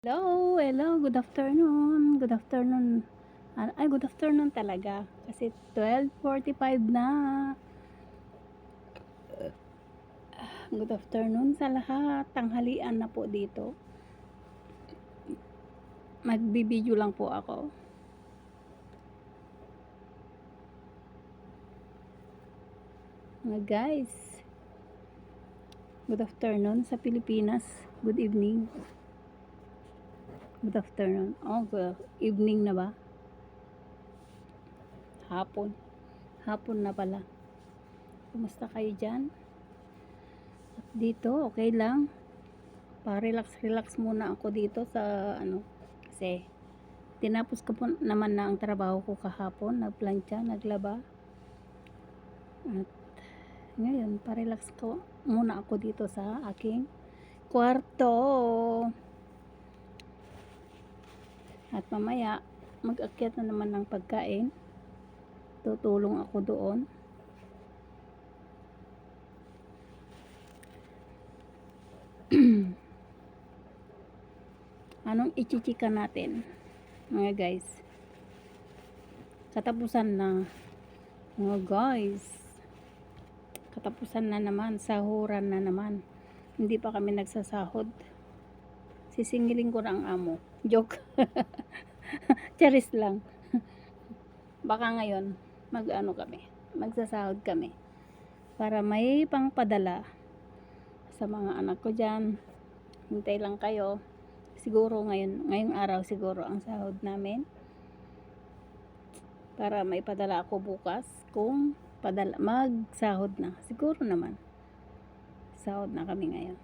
Hello, hello, good afternoon. Good afternoon. Ay, good afternoon talaga. Kasi 12:45 na. Good afternoon sa lahat. Tanghalian na po dito. Magbibideo lang po ako. Mga guys, good afternoon sa Pilipinas. Good evening. Good afternoon. Oh, good evening na ba? Hapon. Hapon na pala. Kumusta kayo dyan? Dito, okay lang. Pa-relax muna ako dito sa kasi tinapos ko po naman na ang trabaho ko kahapon, nagplantsa, naglaba. At ngayon, pa-relax ko muna ako dito sa aking kwarto. At mamaya, mag-akyat na naman ng pagkain. Tutulong ako doon. Anong ichichika natin, mga guys? Katapusan na. Mga guys, katapusan na naman, sahuran na naman. Hindi pa kami nagsasahod. Sisingilin ko na ang amo. Joke. Charis lang. Baka ngayon, magsasahod kami. Para may pangpadala sa mga anak ko dyan. Hintay lang kayo. Siguro ngayong araw siguro ang sahod namin. Para may padala ako bukas kung magsahod na. Siguro naman. Sahod na kami ngayon.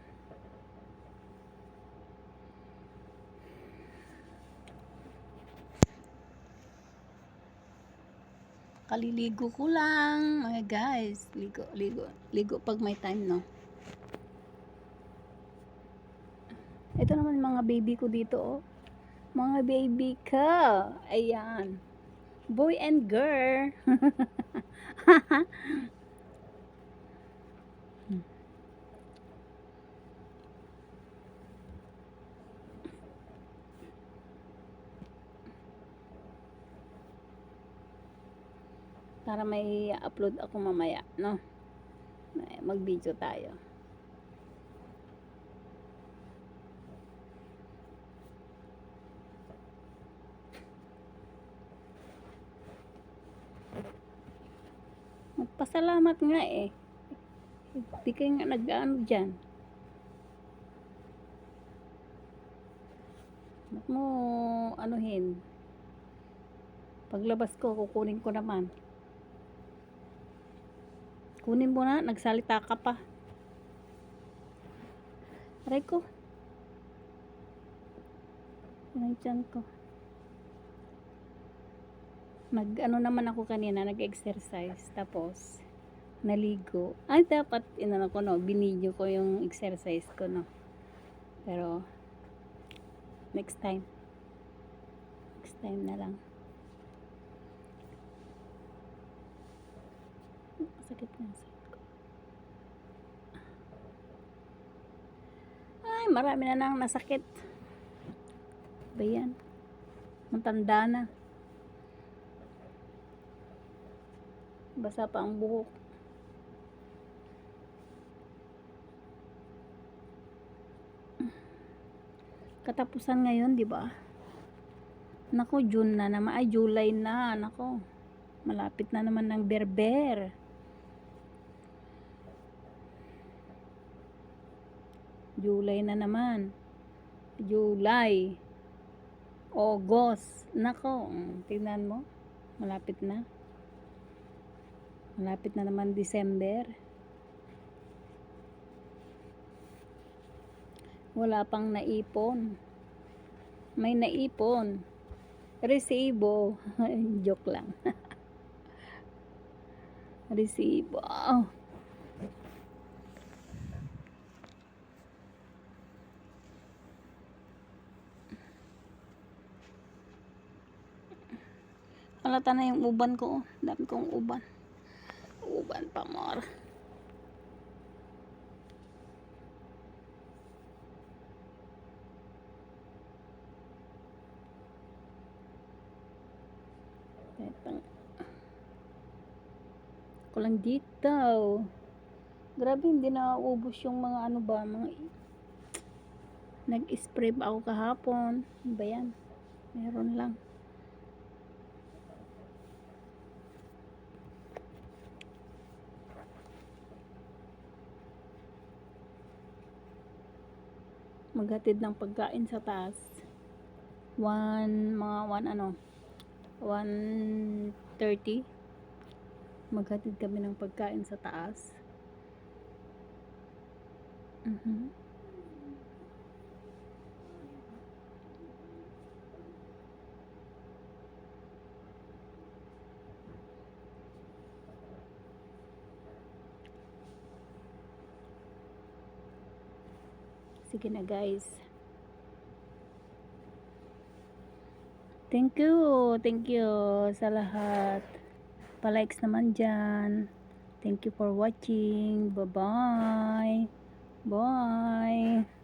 Kaliligo ko lang, mga guys. Ligo pag may time, no? Ito naman mga baby ko dito, oh. Mga baby ko. Ayan. Boy and girl. Para may upload ako mamaya, no? Mag-video tayo. Magpasalamat nga eh. Hindi kayo nga nag-ano dyan. Ba't mo anuhin? Paglabas ko, kukunin ko naman. Kunin mo na, nagsalita ka pa. Aray ko. Yan dyan ko. Ano naman ako kanina, nag-exercise. Tapos, naligo. Ay, dapat, inano ko, no, binidyo ko yung exercise ko, no. Pero, next time. Next time na lang. Sakit na sakit ko. Ay, marami na nang nasakit. Ba yan? Matanda na. Basa pa ang buhok. Katapusan ngayon, di ba? Nako, June na naman. Ay, July na. Nako, malapit na naman ng berber. July na naman. July. August. Nako, tingnan mo. Malapit na. Malapit na naman December. Wala pang naipon. May naipon. Resibo. Joke lang. Resibo. Oh. Halata na yung uban ko. Dami kong uban. Uban pa more. Etang, ako lang dito. Grabe, hindi na ubos yung mga ano ba, mga nag-spray pa ako kahapon. Ano ba yan? Meron lang. Maghatid ng pagkain sa taas. Mga 1:30. Maghatid kami ng pagkain sa taas. Sige na guys. Thank you sa lahat. Pa-likes naman dyan. Thank you for watching. Bye-bye. Bye.